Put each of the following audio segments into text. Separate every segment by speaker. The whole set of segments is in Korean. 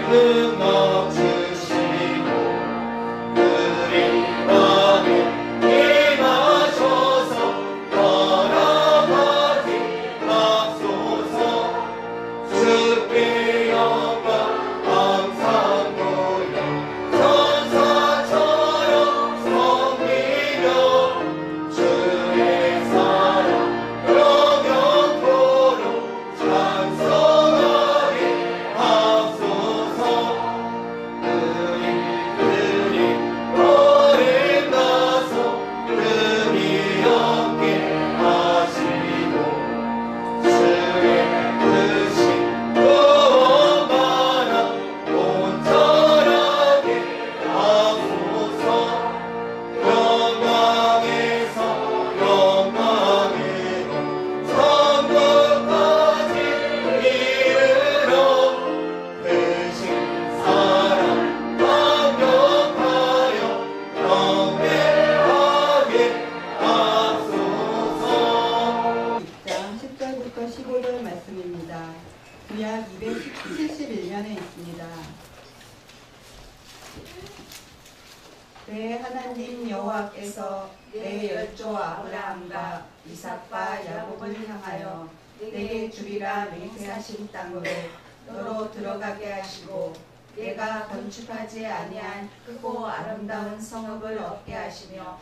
Speaker 1: 능력 주시고 우리 마음에 임하셔서 걸어가게 하소서. 주께 영광 항상 보여 천사처럼 섬기며 주의 사랑 영영토록 찬송하게 하소서. 그리 어린 가서 금이 없게 하시고 주의 크신 구원받아 온전하게 하소서. 영광에서 영광으로 천국까지 이르러 크신 사랑 감격하여 경배하게 하소서.
Speaker 2: 6장 10절부터 15절 말씀입니다. 구약 271년에 있습니다. 내 하나님 여호와께서 내 열조 아브라함과 이삭과 야곱을 향하여 내게 주리라 맹세하신 땅으로 너로 들어가게 하시고 내가 건축하지 아니한 크고 아름다운 성읍을 얻게 하시며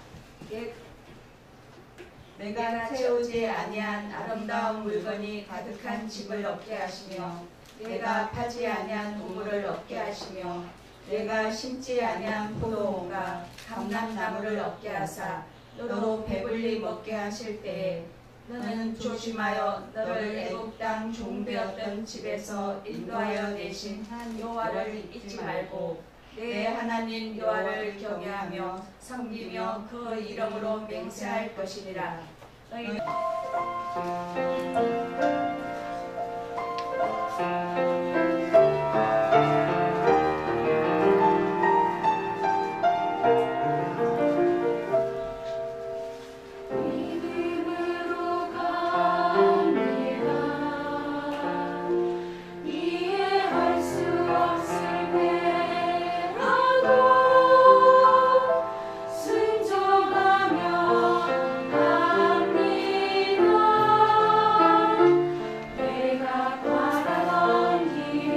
Speaker 2: 내가 채우지 아니한 아름다운 물건이 가득한 집을 얻게 하시며 내가 파지 아니한 동물을 얻게 하시며 내가 심지 아니한 포도원과 감람나무를 얻게 하사 너로 배불리 먹게 하실 때에 너는 조심하여 너를 애굽 땅 종되었던 집에서 인도하여 내신 한 여호와를 잊지 말고 내 하나님 여호와를 경외하며 섬기며 그 이름으로 맹세할 것이니라. 너희
Speaker 3: 믿음으로 갑니다. 이해할 수 없을 때라도 순종하며 갑니다. 내가 바라던 길을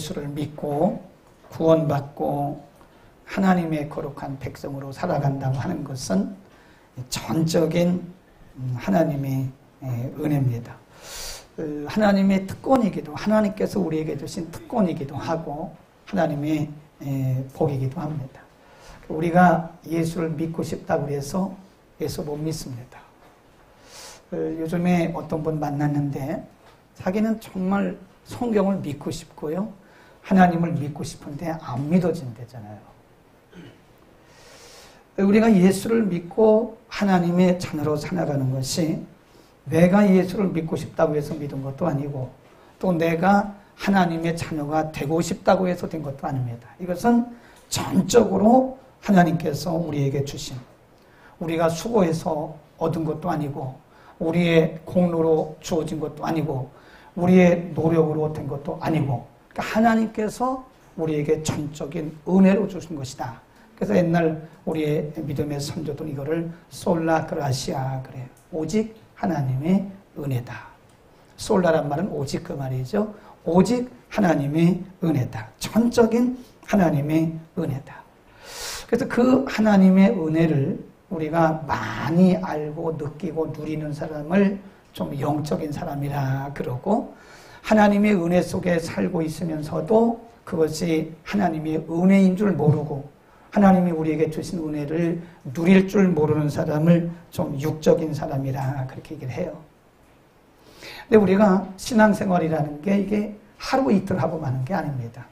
Speaker 4: 예수를 믿고 구원받고 하나님의 거룩한 백성으로 살아간다고 하는 것은 전적인 하나님의 은혜입니다. 하나님의 특권이기도, 하나님께서 우리에게 주신 특권이기도 하고 하나님의 복이기도 합니다. 우리가 예수를 믿고 싶다고 해서 예수 못 믿습니다. 요즘에 어떤 분 만났는데 자기는 정말 성경을 믿고 싶고요, 하나님을 믿고 싶은데 안 믿어진대잖아요. 우리가 예수를 믿고 하나님의 자녀로 살아가는 것이 내가 예수를 믿고 싶다고 해서 믿은 것도 아니고 또 내가 하나님의 자녀가 되고 싶다고 해서 된 것도 아닙니다. 이것은 전적으로 하나님께서 우리에게 주신, 우리가 수고해서 얻은 것도 아니고 우리의 공로로 주어진 것도 아니고 우리의 노력으로 된 것도 아니고, 그러니까 하나님께서 우리에게 전적인 은혜로 주신 것이다. 그래서 옛날 우리의 믿음의 선조들은 이거를 솔라 그라시아 그래요. 오직 하나님의 은혜다. 솔라란 말은 오직 그 말이죠. 오직 하나님의 은혜다. 전적인 하나님의 은혜다. 그래서 그 하나님의 은혜를 우리가 많이 알고 느끼고 누리는 사람을 좀 영적인 사람이라 그러고, 하나님의 은혜 속에 살고 있으면서도 그것이 하나님의 은혜인 줄 모르고 하나님이 우리에게 주신 은혜를 누릴 줄 모르는 사람을 좀 육적인 사람이라 그렇게 얘기를 해요. 근데 우리가 신앙생활이라는 게 이게 하루 이틀 하고 마는 게 아닙니다.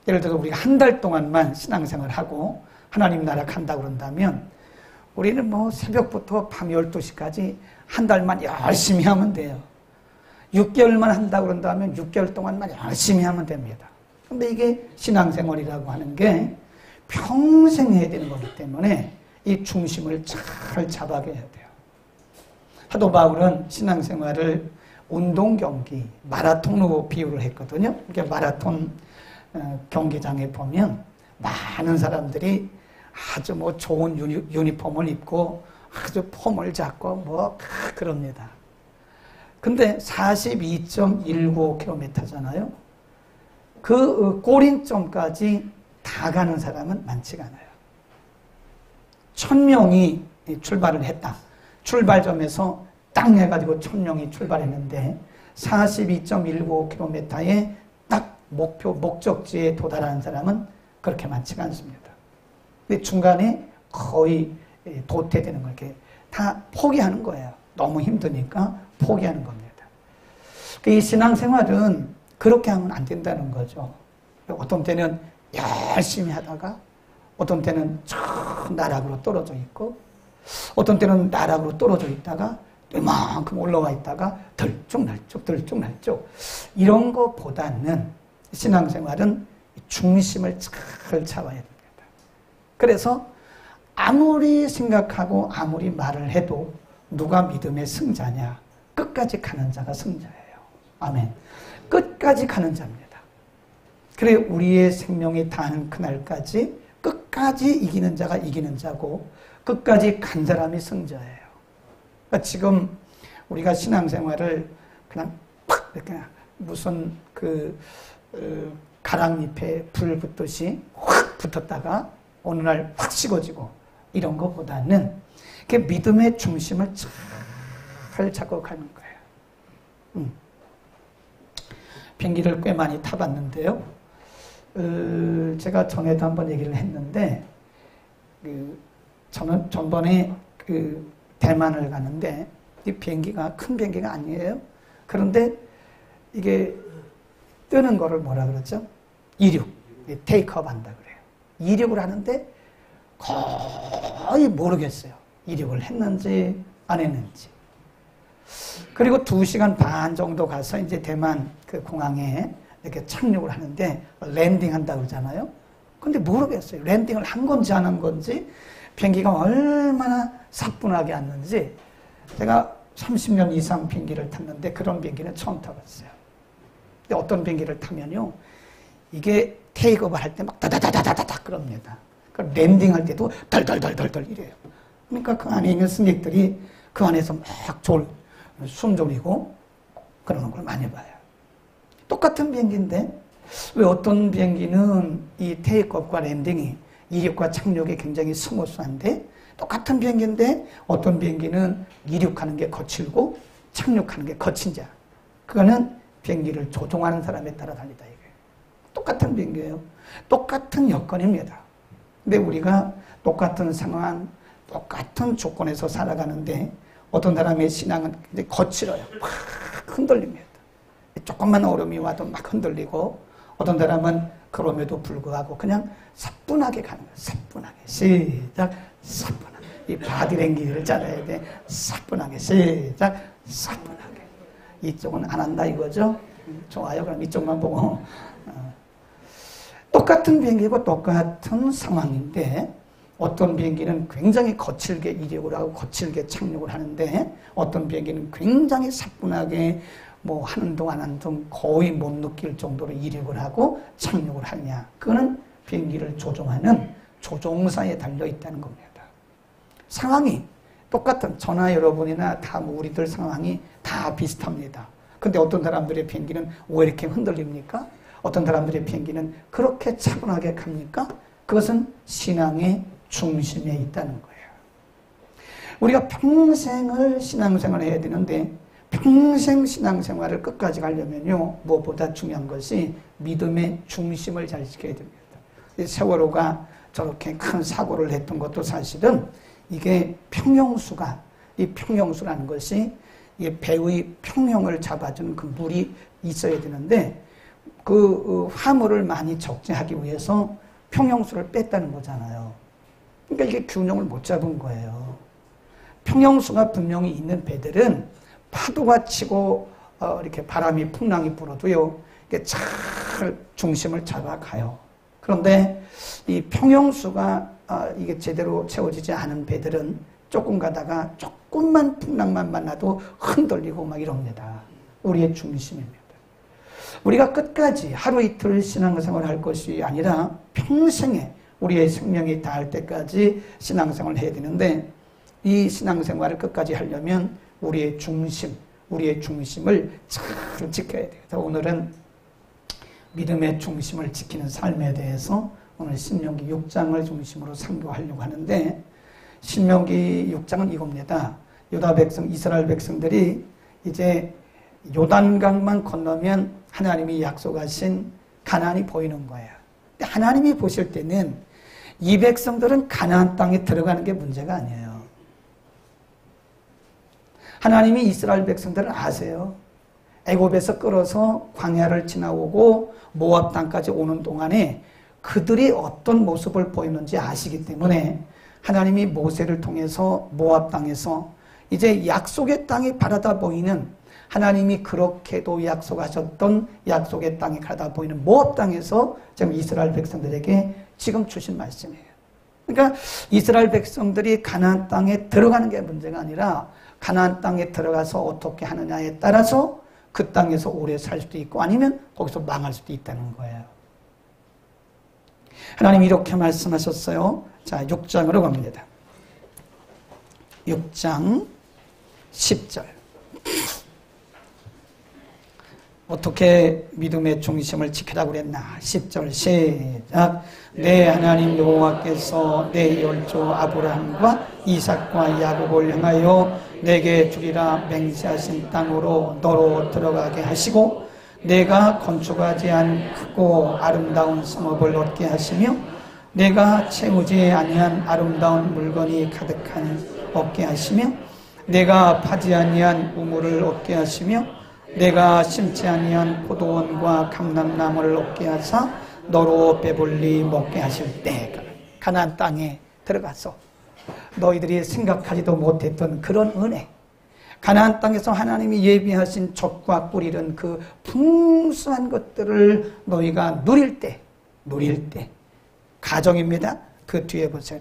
Speaker 4: 예를 들어 우리가 한 달 동안만 신앙생활하고 하나님 나라 간다고 그런다면 우리는 뭐 새벽부터 밤 12시까지 한 달만 열심히 하면 돼요. 6개월만 한다고 그런다면 6개월 동안만 열심히 하면 됩니다. 근데 이게 신앙생활이라고 하는 게 평생 해야 되는 거기 때문에 이 중심을 잘 잡아야 돼요. 사도 바울은 신앙생활을 운동 경기, 마라톤으로 비유를 했거든요. 이게 마라톤 경기장에 보면 많은 사람들이 아주 뭐 좋은 유니폼을 입고 아주 폼을 잡고 뭐 그럽니다. 근데 42.19km잖아요. 그 골인점까지 다 가는 사람은 많지가 않아요. 1000명이 출발을 했다. 출발점에서 딱 해가지고 1000명이 출발했는데 42.19km에 딱 목적지에 도달하는 사람은 그렇게 많지가 않습니다. 근데 중간에 거의 도태되는 걸 이렇게 다 포기하는 거예요. 너무 힘드니까 포기하는 겁니다. 이 신앙생활은 그렇게 하면 안 된다는 거죠. 어떤 때는 열심히 하다가 어떤 때는 저 나락으로 떨어져 있고 어떤 때는 나락으로 떨어져 있다가 이만큼 올라와 있다가 들쭉날쭉 이런 것보다는 신앙생활은 중심을 잘 잡아야 됩니다. 그래서 아무리 생각하고 아무리 말을 해도 누가 믿음의 승자냐? 끝까지 가는 자가 승자예요. 아멘. 끝까지 가는 자입니다. 그래 우리의 생명이 다하는 그날까지 끝까지 이기는 자가 이기는 자고 끝까지 간 사람이 승자예요. 그러니까 지금 우리가 신앙생활을 그냥 팍 이렇게 무슨 가랑잎에 불 붙듯이 확 붙었다가 어느 날 확 식어지고 이런 것보다는 그 믿음의 중심을 잘 잡고 가는 거예요. 비행기를 꽤 많이 타봤는데요. 제가 전에도 한번 얘기를 했는데 저는 전번에 대만을 가는데 이 비행기가 큰 비행기가 아니에요. 그런데 이게 뜨는 거를 뭐라 그러죠? 이륙, 테이크업 한다 그래요. 이륙을 하는데 거의 모르겠어요. 이륙을 했는지 안 했는지. 그리고 2시간 반 정도 가서 이제 대만 그 공항에 이렇게 착륙을 하는데 랜딩 한다고 그러잖아요. 근데 모르겠어요. 랜딩을 한 건지 안 한 건지 비행기가 얼마나 사뿐하게 왔는지. 제가 30년 이상 비행기를 탔는데 그런 비행기는 처음 타봤어요. 근데 어떤 비행기를 타면요. 이게 테이크업을 할 때 막 다다다다다닥 그럽니다. 랜딩할 때도 덜덜덜덜덜 이래요. 그러니까 그 안에 있는 승객들이 그 안에서 막 숨 졸이고 그러는 걸 많이 봐요. 똑같은 비행기인데 왜 어떤 비행기는 이 테이크업과 랜딩이 이륙과 착륙이 굉장히 스무스한데 똑같은 비행기인데 어떤 비행기는 이륙하는 게 거칠고 착륙하는 게 거친자. 그거는 비행기를 조종하는 사람에 따라 달리다 이거예요. 똑같은 비행기예요. 똑같은 여건입니다. 근데 우리가 똑같은 상황, 똑같은 조건에서 살아가는데 어떤 사람의 신앙은 굉장히 거칠어요. 막 흔들립니다. 조금만 얼음이 와도 막 흔들리고 어떤 사람은 그럼에도 불구하고 그냥 사뿐하게 가는 거예요. 사뿐하게. 시작. 사뿐하게. 이 바디랭귀지를 잘해야 돼. 사뿐하게. 시작. 사뿐하게. 이쪽은 안 한다 이거죠? 좋아요. 그럼 이쪽만 보고. 똑같은 비행기고 똑같은 상황인데 어떤 비행기는 굉장히 거칠게 이륙을 하고 거칠게 착륙을 하는데 어떤 비행기는 굉장히 사뿐하게 뭐 하는 둥 안 하는 둥 거의 못 느낄 정도로 이륙을 하고 착륙을 하느냐. 그거는 비행기를 조종하는 조종사에 달려 있다는 겁니다. 상황이 똑같은 저나 여러분이나 다 뭐 우리들 상황이 다 비슷합니다. 근데 어떤 사람들의 비행기는 왜 이렇게 흔들립니까? 어떤 사람들의 비행기는 그렇게 차분하게 갑니까? 그것은 신앙의 중심에 있다는 거예요. 우리가 평생을 신앙생활을 해야 되는데 평생 신앙생활을 끝까지 가려면요. 무엇보다 중요한 것이 믿음의 중심을 잘 지켜야 됩니다. 세월호가 저렇게 큰 사고를 했던 것도 사실은 이게 이 평형수라는 것이 배의 평형을 잡아주는 그 물이 있어야 되는데 그 화물을 많이 적재하기 위해서 평형수를 뺐다는 거잖아요. 그러니까 이게 균형을 못 잡은 거예요. 평형수가 분명히 있는 배들은 파도가 치고 이렇게 바람이 풍랑이 불어도요. 이게 잘 중심을 잡아가요. 그런데 이 평형수가 이게 제대로 채워지지 않은 배들은 조금 가다가 조금만 풍랑만 만나도 흔들리고 막 이럽니다. 우리의 중심입니다. 우리가 끝까지 하루 이틀 신앙생활을 할 것이 아니라 평생에 우리의 생명이 닿을 때까지 신앙생활을 해야 되는데 이 신앙생활을 끝까지 하려면 우리의 중심을 잘 지켜야 돼요. 그래서 오늘은 믿음의 중심을 지키는 삶에 대해서 오늘 신명기 6장을 중심으로 상고하려고 하는데 신명기 6장은 이겁니다. 유다 백성, 이스라엘 백성들이 이제 요단강만 건너면 하나님이 약속하신 가나안이 보이는 거예요. 근데 하나님이 보실 때는 이 백성들은 가나안 땅에 들어가는 게 문제가 아니에요. 하나님이 이스라엘 백성들을 아세요. 애굽에서 끌어서 광야를 지나오고 모압 땅까지 오는 동안에 그들이 어떤 모습을 보이는지 아시기 때문에 하나님이 모세를 통해서 모압 땅에서 이제 약속의 땅이 바라다 보이는 하나님이 그렇게도 약속하셨던 약속의 땅이 가다 보이는 모압 땅에서 지금 이스라엘 백성들에게 지금 주신 말씀이에요. 그러니까 이스라엘 백성들이 가나안 땅에 들어가는 게 문제가 아니라 가나안 땅에 들어가서 어떻게 하느냐에 따라서 그 땅에서 오래 살 수도 있고 아니면 거기서 망할 수도 있다는 거예요. 하나님이 이렇게 말씀하셨어요. 자, 6장으로 갑니다. 6장 10절. 어떻게 믿음의 중심을 지키라고 그랬나? 10절 시작. 내 하나님 여호와께서 내 열조 아브라함과 이삭과 야곱을 향하여 내게 주리라 맹세하신 땅으로 너로 들어가게 하시고 내가 건축하지 않은 크고 아름다운 성읍을 얻게 하시며 내가 채우지 아니한 아름다운 물건이 가득한 얻게 하시며 내가 파지 아니한 우물을 얻게 하시며 내가 심지 아니한 포도원과 감람나무를 얻게 하사 너로 배불리 먹게 하실 때 가나안 땅에 들어가서 너희들이 생각하지도 못했던 그런 은혜, 가나안 땅에서 하나님이 예비하신 젖과 꿀이른 그 풍성한 것들을 너희가 누릴 때 가정입니다. 그 뒤에 보세요.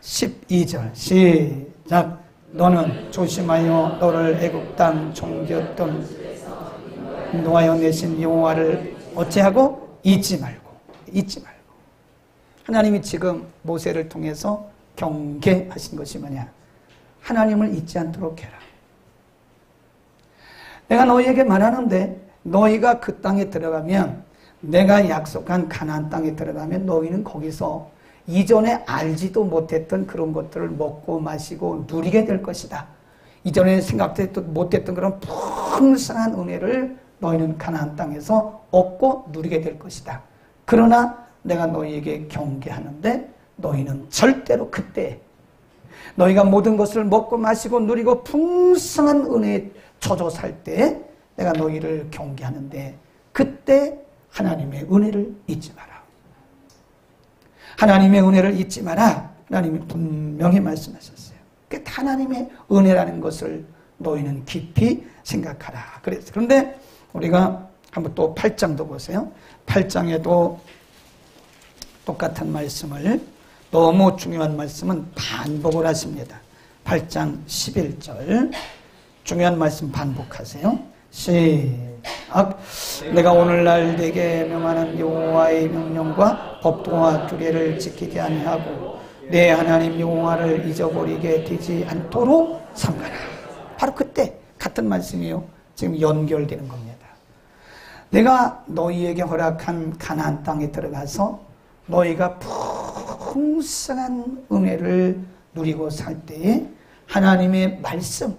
Speaker 4: 12절 시작. 너는 조심하여 너를 애굽 땅 종되었던 인도하여 내신 여호와를 어찌하고 잊지 말고. 하나님이 지금 모세를 통해서 경계하신 것이 뭐냐? 하나님을 잊지 않도록 해라. 내가 너희에게 말하는데 너희가 그 땅에 들어가면 내가 약속한 가나안 땅에 들어가면 너희는 거기서 이전에 알지도 못했던 그런 것들을 먹고 마시고 누리게 될 것이다. 이전에 생각도 못했던 그런 풍성한 은혜를 너희는 가나안 땅에서 얻고 누리게 될 것이다. 그러나 내가 너희에게 경계하는데 너희는 절대로 그때 너희가 모든 것을 먹고 마시고 누리고 풍성한 은혜에 젖어 살 때 내가 너희를 경계하는데 그때 하나님의 은혜를 잊지 마라. 하나님의 은혜를 잊지 마라. 하나님이 분명히 말씀하셨어요. 하나님의 은혜라는 것을 너희는 깊이 생각하라. 그랬어요. 그런데 우리가 한번 또 8장도 보세요. 8장에도 똑같은 말씀을, 너무 중요한 말씀은 반복을 하십니다. 8장 11절 중요한 말씀 반복하세요. 시작. 내가 오늘날 내게 명하는 여호와의 명령과 법도와 규례를 지키지 아니하고 내 하나님 여호와를 잊어버리게 되지 않도록 삼가라. 바로 그때 같은 말씀이요. 지금 연결되는 겁니다. 내가 너희에게 허락한 가나안 땅에 들어가서 너희가 풍성한 은혜를 누리고 살 때에 하나님의 말씀,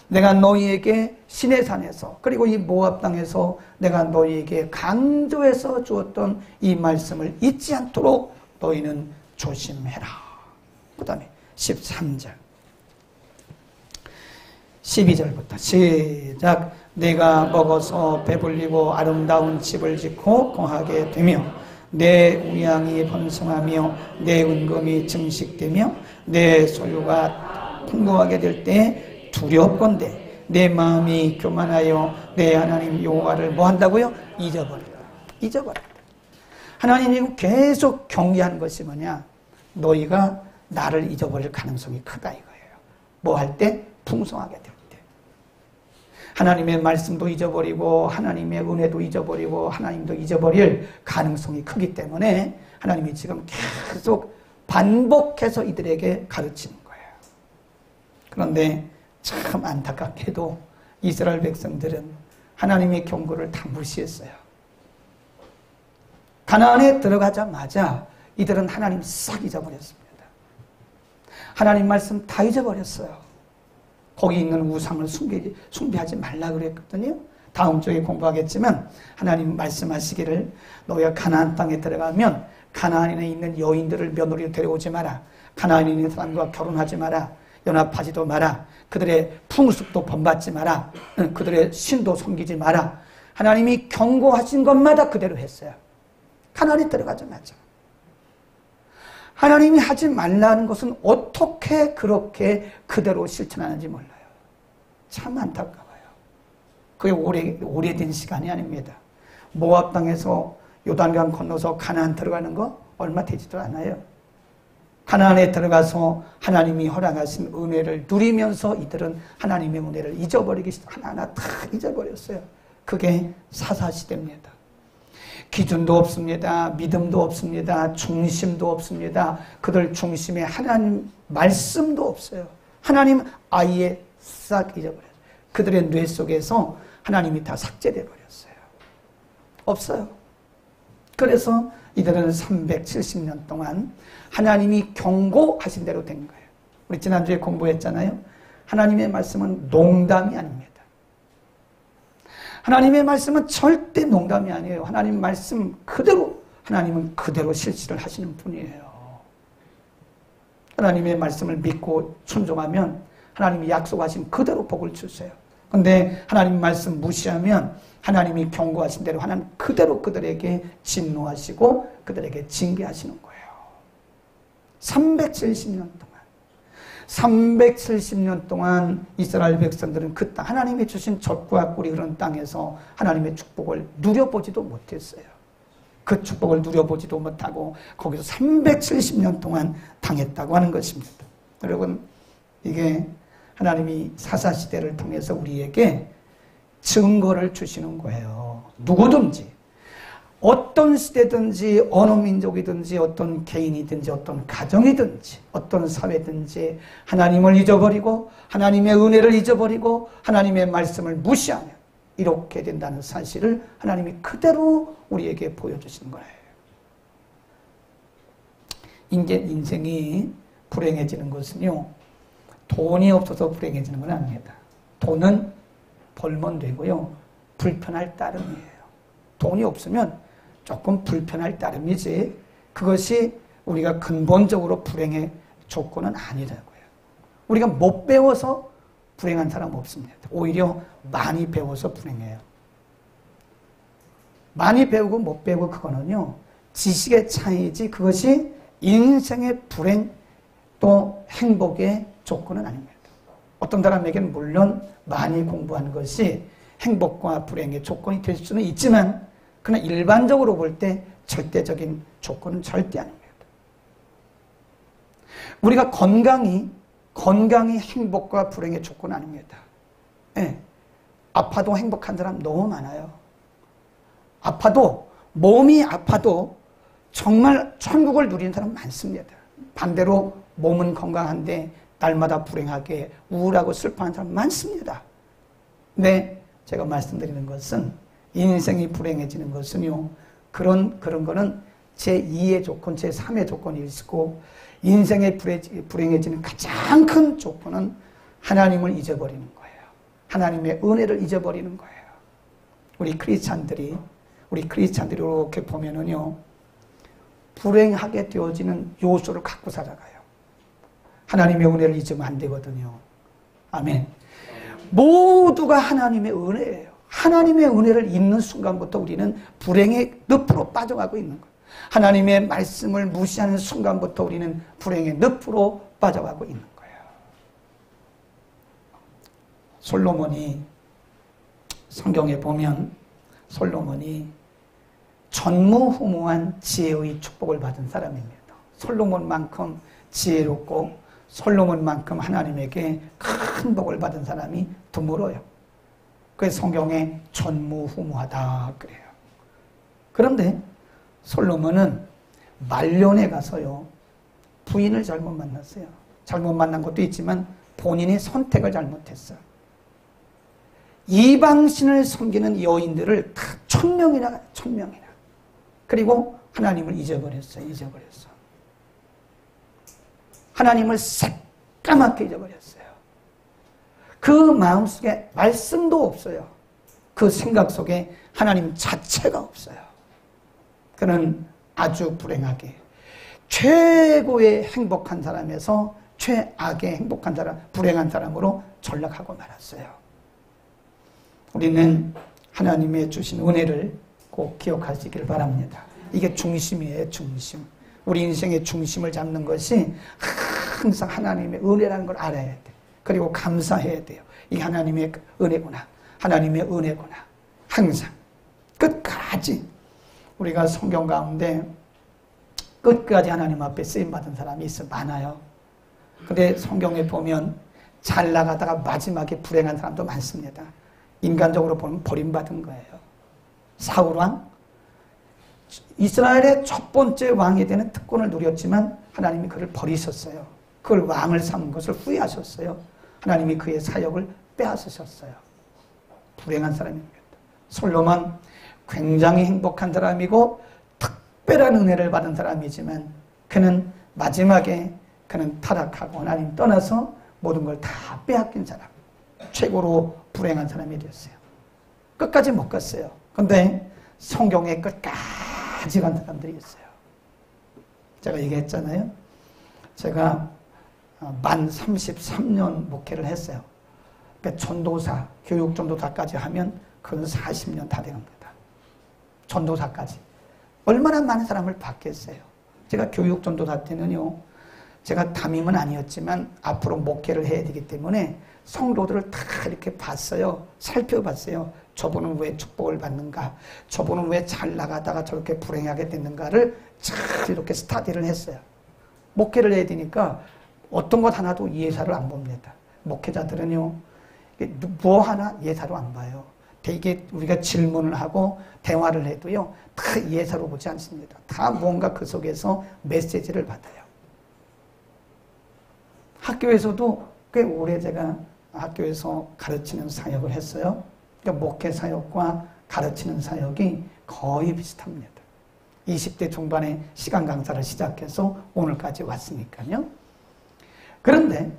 Speaker 4: 내가 너희에게 시내산에서 그리고 이 모압 땅에서 내가 너희에게 강조해서 주었던 이 말씀을 잊지 않도록 너희는 조심해라. 그 다음에 13절 12절부터 시작. 내가 먹어서 배불리고 아름다운 집을 짓고 공하게 되며 내 우양이 번성하며 내 은금이 증식되며 내 소유가 풍부하게 될 때 두렵건대 내 마음이 교만하여 내 하나님 여호와를 뭐 한다고요? 잊어버린다. 하나님이 계속 경계하는 것이 뭐냐? 너희가 나를 잊어버릴 가능성이 크다 이거예요. 뭐 할 때? 풍성하게 될 때. 하나님의 말씀도 잊어버리고 하나님의 은혜도 잊어버리고 하나님도 잊어버릴 가능성이 크기 때문에 하나님이 지금 계속 반복해서 이들에게 가르치는 거예요. 그런데 참 안타깝게도 이스라엘 백성들은 하나님의 경고를 다 무시했어요. 가나안에 들어가자마자 이들은 하나님 싹 잊어버렸습니다. 하나님 말씀 다 잊어버렸어요. 거기 있는 우상을 숭배하지 말라 그랬거든요. 다음 주에 공부하겠지만 하나님 말씀하시기를 너희가 가나안 땅에 들어가면 가나안에 있는 여인들을 며느리로 데려오지 마라. 가나안에 있는 사람과 결혼하지 마라. 연합하지도 마라. 그들의 풍습도 본받지 마라. 그들의 신도 섬기지 마라. 하나님이 경고하신 것마다 그대로 했어요. 가나안에 들어가자마자. 하나님이 하지 말라는 것은 어떻게 그렇게 그대로 실천하는지 몰라요. 참 안타까워요. 그게 오래된 시간이 아닙니다. 모압 땅에서 요단강 건너서 가나안 들어가는 거 얼마 되지도 않아요. 가나안에 들어가서 하나님이 허락하신 은혜를 누리면서 이들은 하나님의 은혜를 잊어버리기 하나하나 다 잊어버렸어요. 그게 사사시대입니다. 기준도 없습니다. 믿음도 없습니다. 중심도 없습니다. 그들 중심에 하나님 말씀도 없어요. 하나님 아예 싹 잊어버렸어요. 그들의 뇌 속에서 하나님이 다 삭제돼 버렸어요. 없어요. 그래서 이들은 370년 동안 하나님이 경고하신 대로 된 거예요. 우리 지난주에 공부했잖아요. 하나님의 말씀은 농담이 아닙니다. 하나님의 말씀은 절대 농담이 아니에요. 하나님 말씀 그대로, 하나님은 그대로 실시를 하시는 분이에요. 하나님의 말씀을 믿고 순종하면 하나님이 약속하신 그대로 복을 주세요. 그런데 하나님 말씀 무시하면 하나님이 경고하신 대로 하나님 그대로 그들에게 진노하시고 그들에게 징계하시는 거예요. 370년 동안 이스라엘 백성들은 그 땅, 하나님이 주신 젖과 꿀이 흐르는 땅에서 하나님의 축복을 누려보지도 못했어요. 그 축복을 누려보지도 못하고 거기서 370년 동안 당했다고 하는 것입니다. 여러분, 이게 하나님이 사사시대를 통해서 우리에게 증거를 주시는 거예요. 누구든지 어떤 시대든지 어느 민족이든지 어떤 개인이든지 어떤 가정이든지 어떤 사회든지 하나님을 잊어버리고 하나님의 은혜를 잊어버리고 하나님의 말씀을 무시하면 이렇게 된다는 사실을 하나님이 그대로 우리에게 보여주신 거예요. 이제 인생이 불행해지는 것은요, 돈이 없어서 불행해지는 건 아닙니다. 돈은 벌면 되고요, 불편할 따름이에요. 돈이 없으면 조금 불편할 따름이지, 그것이 우리가 근본적으로 불행의 조건은 아니라고요. 우리가 못 배워서 불행한 사람 없습니다. 오히려 많이 배워서 불행해요. 많이 배우고 못 배우고 그거는요, 지식의 차이지 그것이 인생의 불행 또 행복의 조건은 아닙니다. 어떤 사람에게는 물론 많이 공부한 것이 행복과 불행의 조건이 될 수는 있지만 그러나 일반적으로 볼 때 절대적인 조건은 절대 아닙니다. 우리가 건강이 행복과 불행의 조건은 아닙니다. 네. 아파도 행복한 사람 너무 많아요. 몸이 아파도 정말 천국을 누리는 사람 많습니다. 반대로 몸은 건강한데 날마다 불행하게 우울하고 슬퍼하는 사람 많습니다. 근데 제가 말씀드리는 것은 인생이 불행해지는 것은요, 그런 거는 제2의 조건, 제3의 조건이 있고, 인생의 불행해지는 가장 큰 조건은 하나님을 잊어버리는 거예요. 하나님의 은혜를 잊어버리는 거예요. 우리 크리스찬들이 이렇게 보면은요, 불행하게 되어지는 요소를 갖고 살아가요. 하나님의 은혜를 잊으면 안 되거든요. 아멘. 모두가 하나님의 은혜예요. 하나님의 은혜를 잊는 순간부터 우리는 불행의 늪으로 빠져가고 있는 거예요. 하나님의 말씀을 무시하는 순간부터 우리는 불행의 늪으로 빠져가고 있는 거예요. 솔로몬이, 성경에 보면 솔로몬이 전무후무한 지혜의 축복을 받은 사람입니다. 솔로몬만큼 지혜롭고 솔로몬만큼 하나님에게 큰 복을 받은 사람이 드물어요. 그래서 성경에 전무후무하다 그래요. 그런데 솔로몬은 말년에 가서요, 부인을 잘못 만났어요. 잘못 만난 것도 있지만 본인이 선택을 잘못했어요. 이방신을 섬기는 여인들을 다 1000명이나 그리고 하나님을 잊어버렸어요. 하나님을 새까맣게 잊어버렸어요. 그 마음속에 말씀도 없어요. 그 생각 속에 하나님 자체가 없어요. 그는 아주 불행하게 최고의 행복한 사람에서 최악의 행복한 사람, 불행한 사람으로 전락하고 말았어요. 우리는 하나님의 주신 은혜를 꼭 기억하시길 바랍니다. 이게 중심이에요, 중심. 우리 인생의 중심을 잡는 것이 항상 하나님의 은혜라는 걸 알아야 돼. 그리고 감사해야 돼요. 이게 하나님의 은혜구나. 하나님의 은혜구나. 항상 끝까지 우리가 성경 가운데 끝까지 하나님 앞에 쓰임받은 사람이 많아요. 근데 성경에 보면 잘 나가다가 마지막에 불행한 사람도 많습니다. 인간적으로 보면 버림받은 거예요. 사울왕, 이스라엘의 첫 번째 왕이 되는 특권을 누렸지만 하나님이 그를 버리셨어요. 그걸 왕을 삼은 것을 후회하셨어요. 하나님이 그의 사역을 빼앗으셨어요. 불행한 사람입니다. 솔로몬 굉장히 행복한 사람이고 특별한 은혜를 받은 사람이지만 그는 마지막에 그는 타락하고 하나님 떠나서 모든 걸 다 빼앗긴 사람, 최고로 불행한 사람이 되었어요. 끝까지 못 갔어요. 그런데 성경에 끝까지 간 사람들이 있어요. 제가 얘기했잖아요. 제가 만 33년 목회를 했어요. 그러니까 전도사, 교육전도사까지 하면 그건 40년 다 돼갑니다. 전도사까지. 얼마나 많은 사람을 받겠어요. 제가 교육전도사 때는요, 제가 담임은 아니었지만 앞으로 목회를 해야 되기 때문에 성도들을 다 이렇게 봤어요. 살펴봤어요. 저분은 왜 축복을 받는가? 저분은 왜 잘 나가다가 저렇게 불행하게 됐는가를 잘 이렇게 스타디를 했어요. 목회를 해야 되니까 어떤 것 하나도 예사를 안 봅니다. 목회자들은요, 뭐 하나 예사로 안 봐요. 되게 우리가 질문을 하고 대화를 해도요, 다 예사로 보지 않습니다. 다 뭔가 그 속에서 메시지를 받아요. 학교에서도 꽤 오래 제가 학교에서 가르치는 사역을 했어요. 그러니까 목회 사역과 가르치는 사역이 거의 비슷합니다. 20대 중반에 시간 강사를 시작해서 오늘까지 왔으니까요. 그런데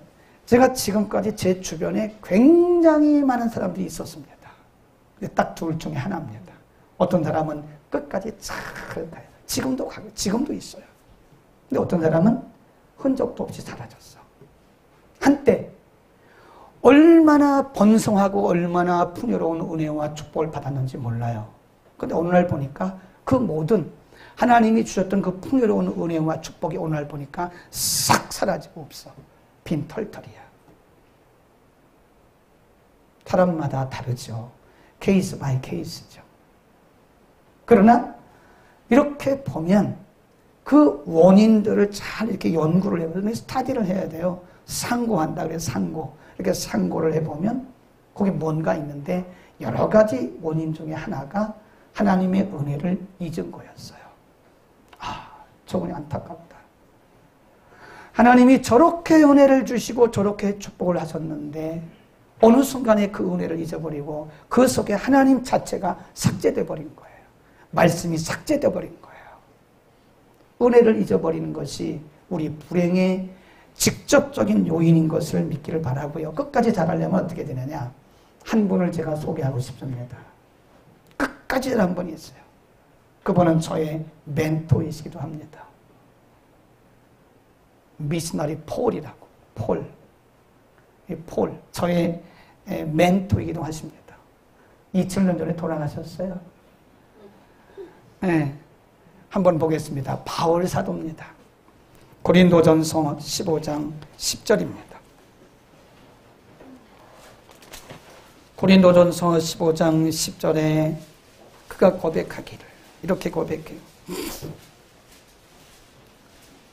Speaker 4: 제가 지금까지 제 주변에 굉장히 많은 사람들이 있었습니다. 딱 둘 중에 하나입니다. 어떤 사람은 끝까지 잘 가요. 지금도 가고 지금도 있어요. 근데 어떤 사람은 흔적도 없이 사라졌어. 한때 얼마나 번성하고 얼마나 풍요로운 은혜와 축복을 받았는지 몰라요. 근데 오늘날 보니까 그 모든 하나님이 주셨던 그 풍요로운 은혜와 축복이 오늘날 보니까 싹 사라지고 없어. 빈털털이야. 사람마다 다르죠. 케이스 바이 케이스죠. 그러나 이렇게 보면 그 원인들을 잘 이렇게 연구를 해보면 스타디를 해야 돼요. 상고한다 그래서 상고. 이렇게 상고를 해보면 거기 뭔가 있는데 여러 가지 원인 중에 하나가 하나님의 은혜를 잊은 거였어요. 아, 저분이 안타깝다. 하나님이 저렇게 은혜를 주시고 저렇게 축복을 하셨는데 어느 순간에 그 은혜를 잊어버리고 그 속에 하나님 자체가 삭제돼 버린 거예요. 말씀이 삭제돼 버린 거예요. 은혜를 잊어버리는 것이 우리 불행의 직접적인 요인인 것을 믿기를 바라고요. 끝까지 잘하려면 어떻게 되느냐? 한 분을 제가 소개하고 싶습니다. 끝까지 잘한 분이 있어요. 그분은 저의 멘토이시기도 합니다. 미셔너리 폴이라고. 폴. 이 폴. 저의 멘토이기도 하십니다. 2000년 전에 돌아가셨어요. 네. 한번 보겠습니다. 바울 사도입니다. 고린도전서 15장 10절입니다. 고린도전서 15장 10절에 그가 고백하기를 이렇게 고백해요.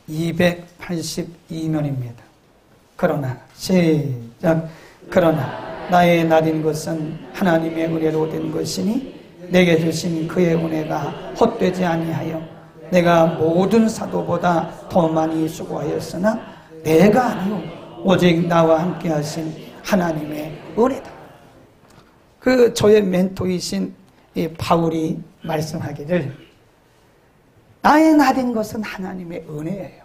Speaker 4: 282면입니다. 그러나 시작. 그러나 나의 나린 것은 하나님의 은혜로 된 것이니 내게 주신 그의 은혜가 헛되지 아니하여 내가 모든 사도보다 더 많이 수고하였으나 내가 아니요 오직 나와 함께 하신 하나님의 은혜다. 그 저의 멘토이신 이 바울이 말씀하기를 나의 나된 것은 하나님의 은혜예요.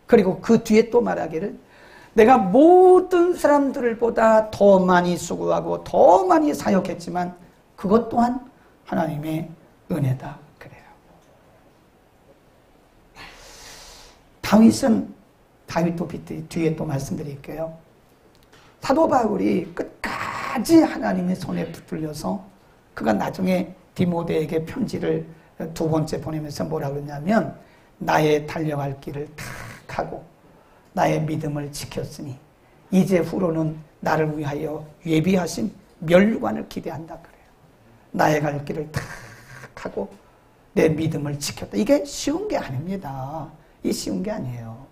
Speaker 4: 그리고 그 뒤에 또 말하기를 내가 모든 사람들보다 더 많이 수고하고 더 많이 사역했지만 그것 또한 하나님의 은혜다. 그래요. 다윗도 뒤에 또 말씀드릴게요. 사도 바울이 끝까지 하나님의 손에 붙들려서 그가 나중에 디모데에게 편지를 두 번째 보내면서 뭐라고 그러냐면 나의 달려갈 길을 탁 하고 나의 믿음을 지켰으니 이제 후로는 나를 위하여 예비하신 면류관을 기대한다 그래요. 나의 갈 길을 탁 하고 내 믿음을 지켰다. 이게 쉬운 게 아닙니다. 이 쉬운 게 아니에요.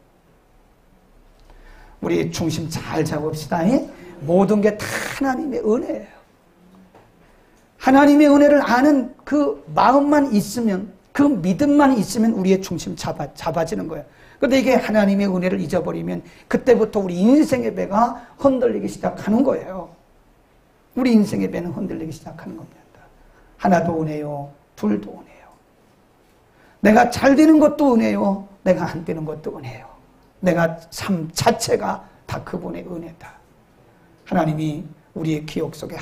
Speaker 4: 우리 중심 잘 잡읍시다. 모든 게 다 하나님의 은혜예요. 하나님의 은혜를 아는 그 마음만 있으면 그 믿음만 있으면 우리의 중심 잡아지는 거예요. 그런데 이게 하나님의 은혜를 잊어버리면 그때부터 우리 인생의 배가 흔들리기 시작하는 거예요. 우리 인생의 배는 흔들리기 시작하는 겁니다. 하나도 은혜요, 둘도 은혜요. 내가 잘 되는 것도 은혜요, 내가 안 되는 것도 은혜요. 내가 삶 자체가 다 그분의 은혜다. 하나님이 우리의 기억 속에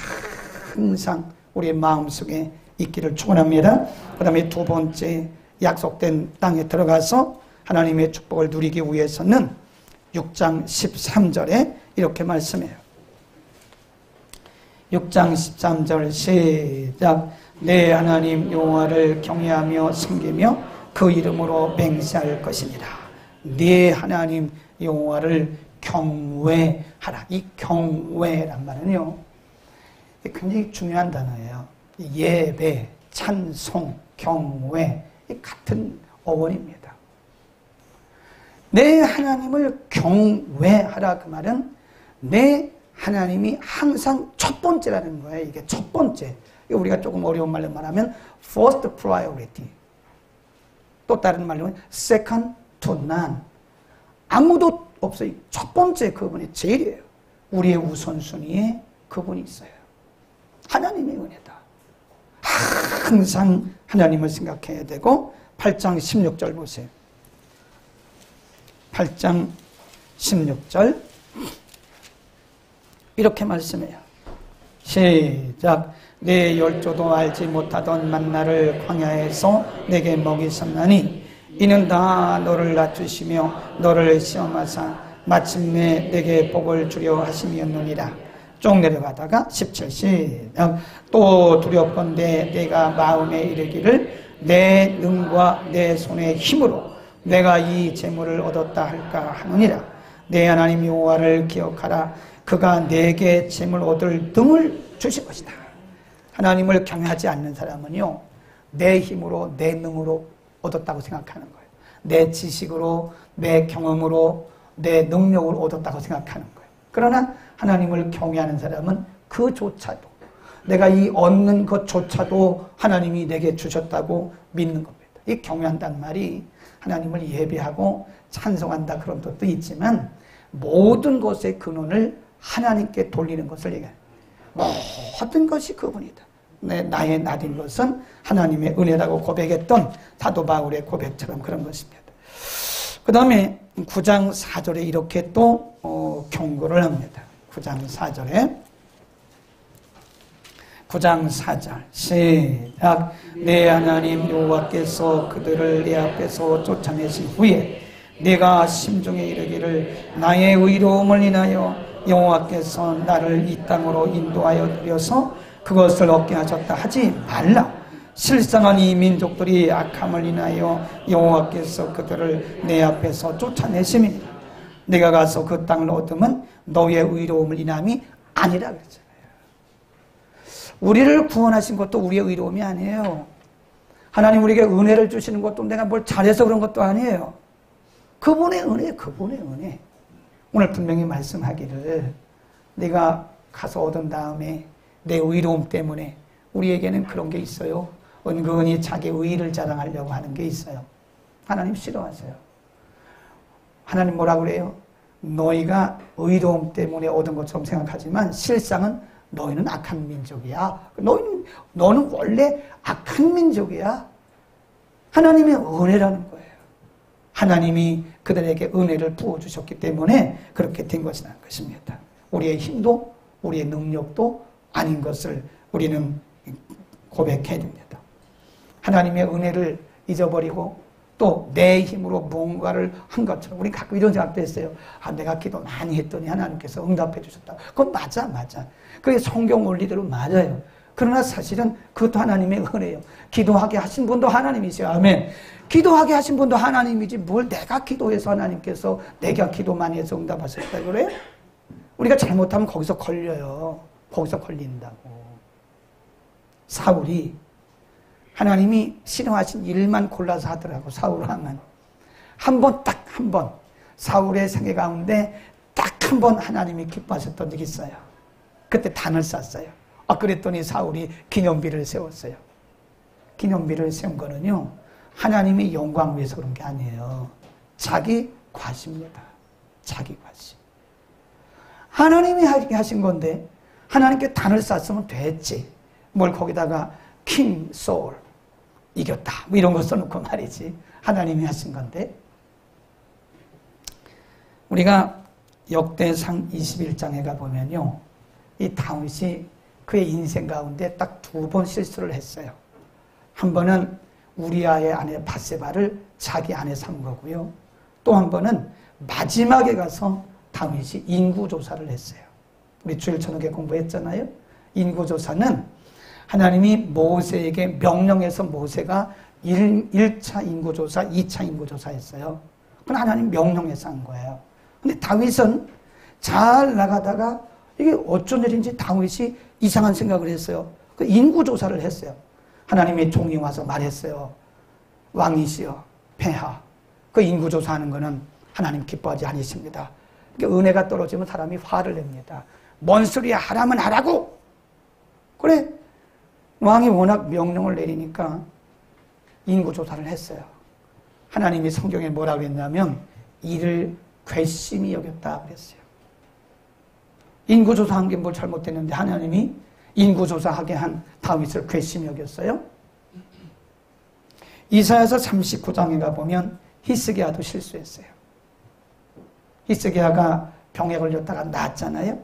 Speaker 4: 항상 우리의 마음 속에 있기를 축원합니다. 그 다음에 두 번째 약속된 땅에 들어가서 하나님의 축복을 누리기 위해서는 6장 13절에 이렇게 말씀해요. 6장 13절 시작. 내 하나님 여호와를 경외하며 섬기며 그 이름으로 맹세할 것이니라. 네 하나님 여호와를 경외하라. 이 경외란 말은요 굉장히 중요한 단어예요. 예배, 찬송, 경외 같은 어원입니다. 내 하나님을 경외하라. 그 말은 내 하나님이 항상 첫 번째라는 거예요. 이게 첫 번째. 우리가 조금 어려운 말로 말하면 first priority. 또 다른 말로 second to none. 아무도 없어요. 첫 번째 그분이 제일이에요. 우리의 우선순위에 그분이 있어요. 하나님의 은혜다. 항상 하나님을 생각해야 되고 8장 16절 보세요. 8장 16절 이렇게 말씀해요. 시작. 내 열조도 알지 못하던 만나를 광야에서 내게 먹이셨나니 이는 다 너를 낮추시며 너를 시험하사 마침내 내게 복을 주려 하심이었느니라. 쭉 내려가다가 17 시작. 또 두렵건대 내가 마음에 이르기를 내 능과 내 손의 힘으로 내가 이 재물을 얻었다 할까 하느니라. 내 하나님 여호와를 기억하라. 그가 내게 재물 얻을 등을 주실 것이다. 하나님을 경외하지 않는 사람은요, 내 힘으로 내 능으로 얻었다고 생각하는 거예요. 내 지식으로 내 경험으로 내 능력으로 얻었다고 생각하는 거예요. 그러나 하나님을 경외하는 사람은 그조차도 내가 이 얻는 것조차도 하나님이 내게 주셨다고 믿는 겁니다. 이 경외한다는 말이 하나님을 예배하고 찬송한다 그런 뜻도 있지만 모든 것의 근원을 하나님께 돌리는 것을 얘기해요. 모든 것이 그분이다. 나의 나인 것은 하나님의 은혜라고 고백했던 사도 바울의 고백처럼 그런 것입니다. 그 다음에 9장 4절에 이렇게 또 경고를 합니다. 9장 4절에 9장 4절 시작. 내 하나님 여호와께서 그들을 내 앞에서 쫓아내신 후에 내가 심중에 이르기를 나의 의로움을 인하여 여호와께서 나를 이 땅으로 인도하여 들여서 그것을 얻게 하셨다 하지 말라. 실상은 이 민족들이 악함을 인하여 여호와께서 그들을 내 앞에서 쫓아내심이니라. 내가 가서 그 땅을 얻으면 너의 의로움을 인함이 아니라 그랬잖아요. 우리를 구원하신 것도 우리의 의로움이 아니에요. 하나님 우리에게 은혜를 주시는 것도 내가 뭘 잘해서 그런 것도 아니에요. 그분의 은혜, 그분의 은혜. 오늘 분명히 말씀하기를 내가 가서 얻은 다음에 내 의로움 때문에 우리에게는 그런 게 있어요. 은근히 자기 의의를 자랑하려고 하는 게 있어요. 하나님 싫어하세요. 하나님 뭐라 그래요? 너희가 의로움 때문에 얻은 것처럼 생각하지만 실상은 너희는 악한 민족이야. 너는 원래 악한 민족이야. 하나님의 은혜라는 거예요. 하나님이 그들에게 은혜를 부어주셨기 때문에 그렇게 된 것이라는 것입니다. 우리의 힘도 우리의 능력도 아닌 것을 우리는 고백해야 됩니다. 하나님의 은혜를 잊어버리고 또 내 힘으로 뭔가를 한 것처럼 우리 가끔 이런 생각도 했어요. 내가 기도 많이 했더니 하나님께서 응답해 주셨다. 그건 맞아. 그게 성경 원리대로 맞아요. 그러나 사실은 그것도 하나님의 은혜예요. 기도하게 하신 분도 하나님이세요. 아멘. 기도하게 하신 분도 하나님이지 뭘 내가 기도해서 하나님께서 내가 기도 많이 해서 응답하셨다 그래? 우리가 잘못하면 거기서 걸려요. 거기서 걸린다고. 사울이 하나님이 싫어하신 일만 골라서 하더라고. 사울왕은 딱 한 번 사울의 생애 가운데 딱 한 번 하나님이 기뻐하셨던 적이 있어요. 그때 단을 쌌어요. 그랬더니 사울이 기념비를 세웠어요. 기념비를 세운 거는요, 하나님의 영광 위해서 그런 게 아니에요. 자기 과시입니다. 자기 과시. 하나님이 하신 건데 하나님께 단을 쌌으면 됐지. 뭘 거기다가 킹 소울 이겼다 뭐 이런 거 써놓고 말이지. 하나님이 하신 건데. 우리가 역대상 21장에 가보면요, 이 다윗이 그의 인생 가운데 딱 2번 실수를 했어요. 한 번은 우리아의 아내 바세바를 자기 아내 삼은 거고요. 또 한 번은 마지막에 가서 다윗이 인구조사를 했어요. 우리 주일 저녁에 공부했잖아요. 인구조사는 하나님이 모세에게 명령해서 모세가 1차 인구조사, 2차 인구조사 했어요. 그건 하나님 명령해서 한 거예요. 근데 다윗은 잘 나가다가 이게 어쩐 일인지 다윗이 이상한 생각을 했어요. 그 인구조사를 했어요. 하나님의 종이 와서 말했어요. 왕이시여, 폐하. 그 인구조사하는 거는 하나님 기뻐하지 않으십니다. 은혜가 떨어지면 사람이 화를 냅니다. 뭔 소리야, 하라면 하라고! 그래, 왕이 워낙 명령을 내리니까 인구조사를 했어요. 하나님이 성경에 뭐라고 했냐면 이를 괘씸히 여겼다 그랬어요. 인구조사한 게 뭘 잘못됐는데 하나님이 인구조사하게 한 다윗을 괘씸히 여겼어요? 이사야서 39장에 가보면 히스기야도 실수했어요. 히스기야가 병에 걸렸다가 낫잖아요.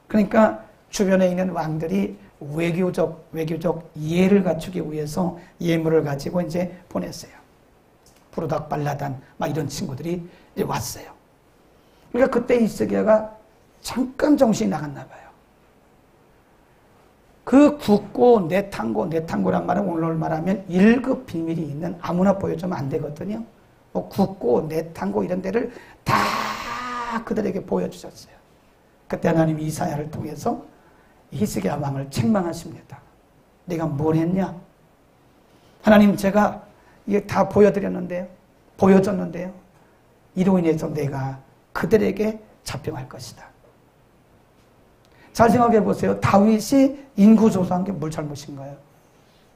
Speaker 4: 그러니까 주변에 있는 왕들이 외교적 이해를 갖추기 위해서 예물을 가지고 이제 보냈어요. 부르닥 발라단 막 이런 친구들이 이제 왔어요. 그러니까 그때 히스기야가 잠깐 정신이 나갔나 봐요. 그 굳고 내탄고란 말은 오늘 말하면 1급 비밀이 있는 아무나 보여주면 안 되거든요. 뭐 굳고 내탄고 이런 데를 다 그들에게 보여주셨어요. 그때 하나님이 이사야를 통해서 히스기야 왕을 책망하십니다. 내가 뭘 했냐? 하나님 제가 이게 다 보여줬는데요. 이로 인해서 내가 그들에게 잡혀갈 것이다. 잘 생각해 보세요. 다윗이 인구조사한 게 뭘 잘못인가요?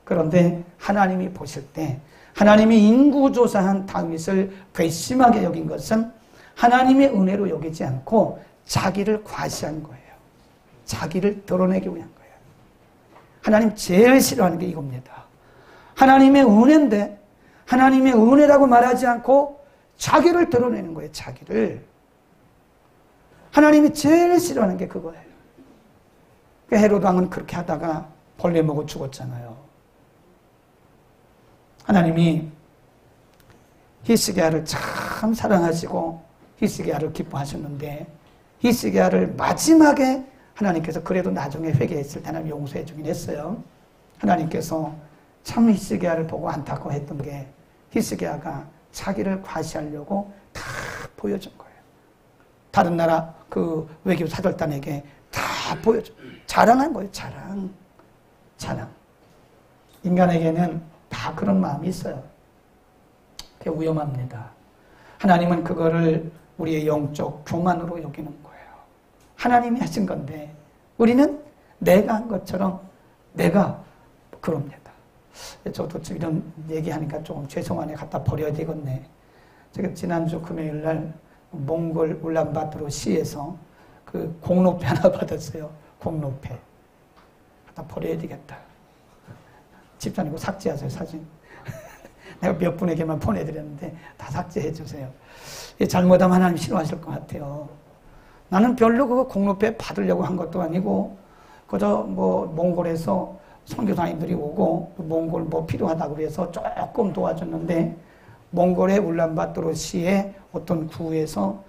Speaker 4: 그런데 하나님이 보실 때 하나님이 인구조사한 다윗을 괘씸하게 여긴 것은 하나님의 은혜로 여기지 않고 자기를 과시한 거예요. 자기를 드러내기 위한 거예요. 하나님 제일 싫어하는 게 이겁니다. 하나님의 은혜인데 하나님의 은혜라고 말하지 않고 자기를 드러내는 거예요. 자기를. 하나님이 제일 싫어하는 게 그거예요. 헤롯 왕은 그렇게 하다가 벌레 먹어 죽었잖아요. 하나님이 히스기야를 참 사랑하시고 히스기야를 기뻐하셨는데 히스기야를 마지막에 하나님께서 그래도 나중에 회개했을 때 하나님 용서해 주긴 했어요. 하나님께서 참 히스기야를 보고 안타까워했던 게 히스기야가 자기를 과시하려고 다 보여준 거예요. 다른 나라 그 외교 사절단에게 다 보여줘. 자랑한 거예요. 자랑. 인간에게는 다 그런 마음이 있어요. 그게 위험합니다. 하나님은 그거를 우리의 영적 교만으로 여기는 거예요. 하나님이 하신 건데 우리는 내가 한 것처럼 내가 그럽니다. 저도 이런 얘기하니까 조금 죄송하네. 갖다 버려야 되겠네. 제가 지난주 금요일 날 몽골 울란바토르 시에서 그 공로패 하나 받았어요. 공로패. 갖다 버려야 되겠다. 집사님 삭제하세요. 사진. 내가 몇 분에게만 보내드렸는데 다 삭제해 주세요. 잘못하면 하나님 싫어하실 것 같아요. 나는 별로 그거 공로패 받으려고 한 것도 아니고 그저 뭐 몽골에서 선교사님들이 오고 몽골 뭐 필요하다고 그래서 조금 도와줬는데 몽골의 울란바토르 시의 어떤 구에서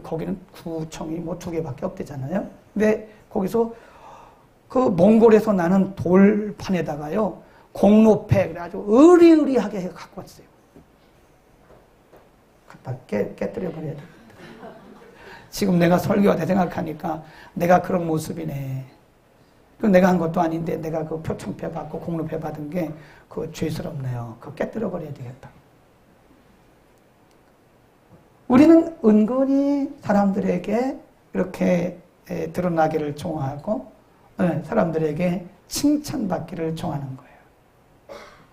Speaker 4: 거기는 구청이 뭐 2개밖에 없대잖아요. 근데 거기서 그 몽골에서 나는 돌판에다가요 공로패 그래가지고 의리의리하게 해서 갖고 왔어요. 갖다 깨뜨려 버려야 돼. 지금 내가 설교하다 생각하니까 내가 그런 모습이네. 그 내가 한 것도 아닌데 내가 그 표창패 받고 공로패 받은 게 그 죄스럽네요. 그거 깨뜨려 버려야 되겠다. 우리는 은근히 사람들에게 이렇게 드러나기를 좋아하고 사람들에게 칭찬받기를 좋아하는 거예요.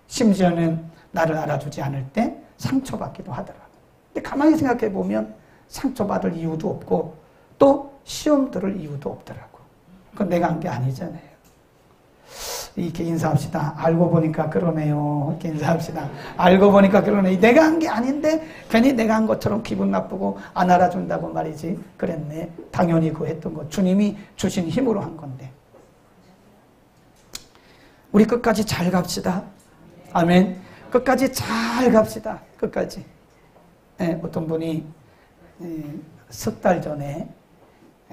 Speaker 4: 심지어는 나를 알아주지 않을 때 상처받기도 하더라고요. 근데 가만히 생각해 보면 상처받을 이유도 없고 또 시험 들을 이유도 없더라고요. 그건 내가 한 게 아니잖아요. 이렇게 인사합시다. 알고 보니까 그러네요. 이렇게 인사합시다. 알고 보니까 그러네. 내가 한 게 아닌데 괜히 내가 한 것처럼 기분 나쁘고 안 알아준다고 말이지. 그랬네. 당연히 그 했던 거 주님이 주신 힘으로 한 건데. 우리 끝까지 잘 갑시다. 아멘. 끝까지 잘 갑시다. 끝까지. 어떤 분이 석 달 전에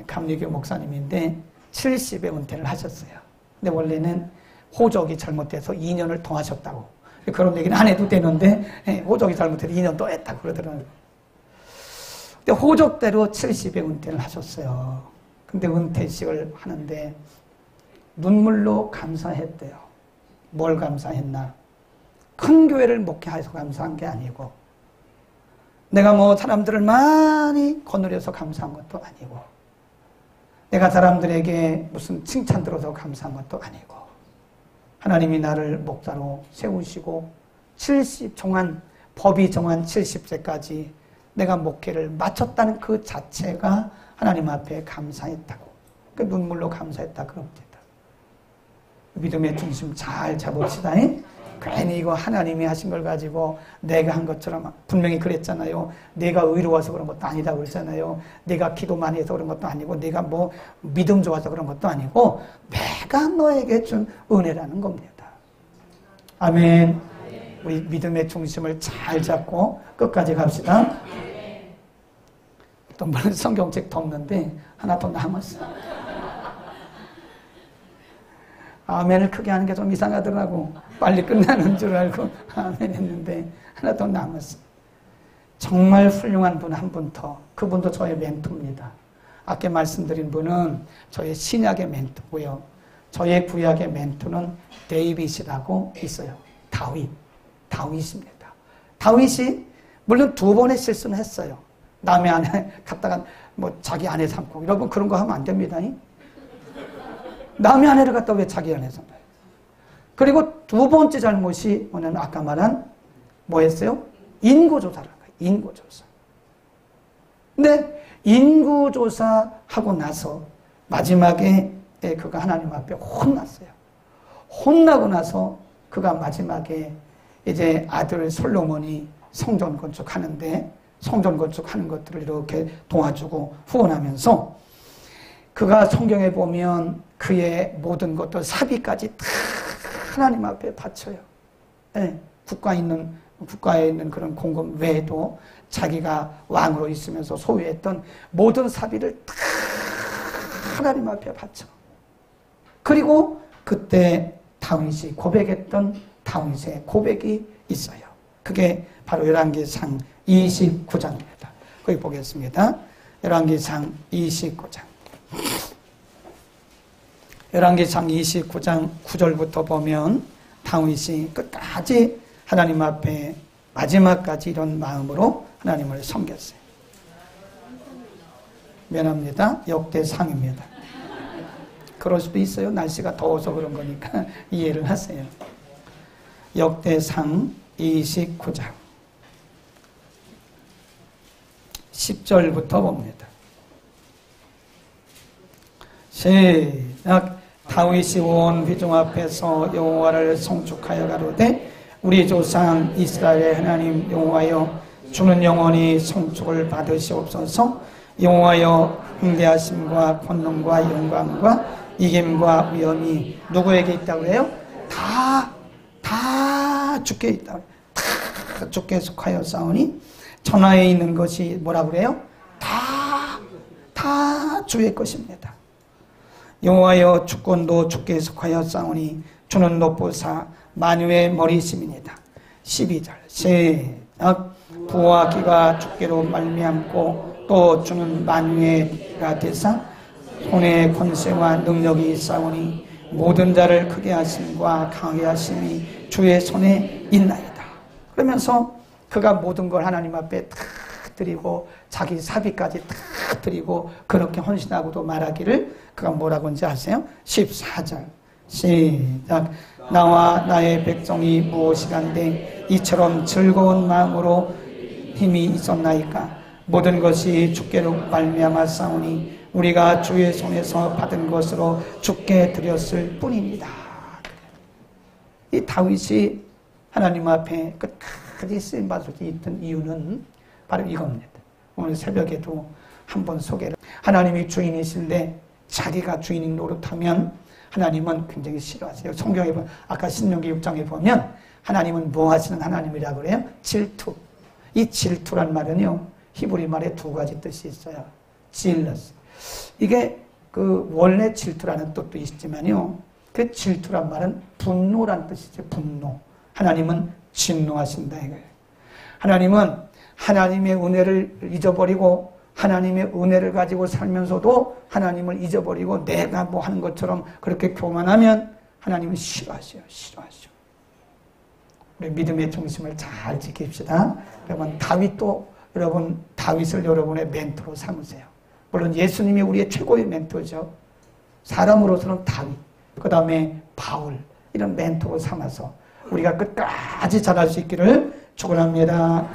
Speaker 4: 감리교 목사님인데 70에 은퇴를 하셨어요. 근데 원래는 호적이 잘못돼서 2년을 더 하셨다고. 그런 얘기는 안 해도 되는데 호적이 잘못해서 2년 더 했다고 그러더라고요. 근데 호적대로 70에 은퇴를 하셨어요. 근데 은퇴식을 하는데 눈물로 감사했대요. 뭘 감사했나? 큰 교회를 목회해서 감사한 게 아니고 내가 뭐 사람들을 많이 거느려서 감사한 것도 아니고 내가 사람들에게 무슨 칭찬 들어서 감사한 것도 아니고 하나님이 나를 목사로 세우시고 법이 정한 70세까지 내가 목회를 마쳤다는 그 자체가 하나님 앞에 감사했다고. 그 눈물로 감사했다 그럽니다. 믿음의 중심 잘 잡읍시다. 괜히 이거 하나님이 하신 걸 가지고 내가 한 것처럼 분명히 그랬잖아요. 내가 의로워서 그런 것도 아니다고 그랬잖아요. 내가 기도 많이 해서 그런 것도 아니고 내가 뭐 믿음 좋아서 그런 것도 아니고 내가 너에게 준 은혜라는 겁니다. 아멘. 우리 믿음의 중심을 잘 잡고 끝까지 갑시다. 또 물론 성경책 덮는데 하나 더 남았어. 아멘을 크게 하는 게 좀 이상하더라고. 빨리 끝나는 줄 알고 아멘 했는데 하나 더 남았어. 정말 훌륭한 분 한 분 더. 그분도 저의 멘토입니다. 아까 말씀드린 분은 저의 신약의 멘토고요. 저의 구약의 멘토는 데이빗이라고 있어요. 다윗입니다. 다윗이 물론 2번의 실수는 했어요. 남의 아내 갖다가 뭐 자기 아내 삼고 여러분 그런 거 하면 안 됩니다. 남의 아내를 갖다 왜 자기 아내 삼아요? 그리고 2번째 잘못이 뭐냐면 아까 말한 뭐였어요? 인구조사라는 거예요. 인구조사. 근데 인구조사하고 나서 마지막에 그가 하나님 앞에 혼났어요. 혼나고 나서 그가 마지막에 이제 아들 솔로몬이 성전 건축하는데 성전 건축하는 것들을 이렇게 도와주고 후원하면서 그가 성경에 보면 그의 모든 것들 사비까지 다 하나님 앞에 바쳐요. 네, 국가에 있는 그런 공금 외에도 자기가 왕으로 있으면서 소유했던 모든 사비를 다 하나님 앞에 바쳐. 그리고 그때 다윗이 고백했던 다윗의 고백이 있어요. 그게 바로 열왕기상 29장입니다. 거기 보겠습니다. 열왕기상 29장. 열왕기상 29장 9절부터 보면 다윗이 끝까지 하나님 앞에 마지막까지 이런 마음으로 하나님을 섬겼어요. 미안합니다. 역대상입니다. 그럴 수도 있어요. 날씨가 더워서 그런 거니까 이해를 하세요. 역대상 29장 10절부터 봅니다. 시작. 다윗이 온 회중 앞에서 여호와를 송축하여 가로되 우리 조상 이스라엘의 하나님 여호와여 주는 영원히 송축을 받으시옵소서. 여호와여 흥대하심과 권능과 영광과 이김과 위엄이 누구에게 있다고 해요? 다 주께 있다고 해요. 다 주께 속하여 싸우니 천하에 있는 것이 뭐라고 그래요? 다 주의 것입니다. 여호와여 주권도 주께 속하여 싸우니 주는 높으사 만유의 머리심이니이다. 12절 시작. 부와 기가 주께로 말미암고 또 주는 만유의가 되사 손에 권세와 능력이 있사오니 모든 자를 크게 하심과 강하게 하심이 주의 손에 있나이다. 그러면서 그가 모든 걸 하나님 앞에 다 드리고 자기 사비까지 다 드리고 그렇게 헌신하고도 말하기를 그가 뭐라고 하는지 아세요? 14절 시작. 나와 나의 백성이 무엇이간데 이처럼 즐거운 마음으로 힘이 있었나이까. 모든 것이 주께로 말미암아 싸우니 우리가 주의 손에서 받은 것으로 주께 드렸을 뿐입니다. 이 다윗이 하나님 앞에 끝까지 쓰임받을 수 있던 이유는 바로 이겁니다. 오늘 새벽에도 한번 소개를. 하나님이 주인이신데 자기가 주인 노릇하면 하나님은 굉장히 싫어하세요. 성경에 보면 아까 신명기 6장에 보면 하나님은 뭐 하시는 하나님이라고 그래요? 질투. 이 질투란 말은요 히브리 말에 2가지 뜻이 있어요. 질러스. 이게 그 원래 질투라는 뜻도 있지만요. 그 질투란 말은 분노란 뜻이죠. 분노. 하나님은 진노하신다 이거예요. 하나님은 하나님의 은혜를 잊어버리고 하나님의 은혜를 가지고 살면서도 하나님을 잊어버리고 내가 뭐 하는 것처럼 그렇게 교만하면 하나님은 싫어하셔요. 우리 믿음의 중심을 잘 지킵시다. 여러분 다윗을 여러분의 멘토로 삼으세요. 물론 예수님이 우리의 최고의 멘토죠. 사람으로서는 다윗, 그 다음에 바울 이런 멘토로 삼아서 우리가 끝까지 잘할 수 있기를 축원합니다.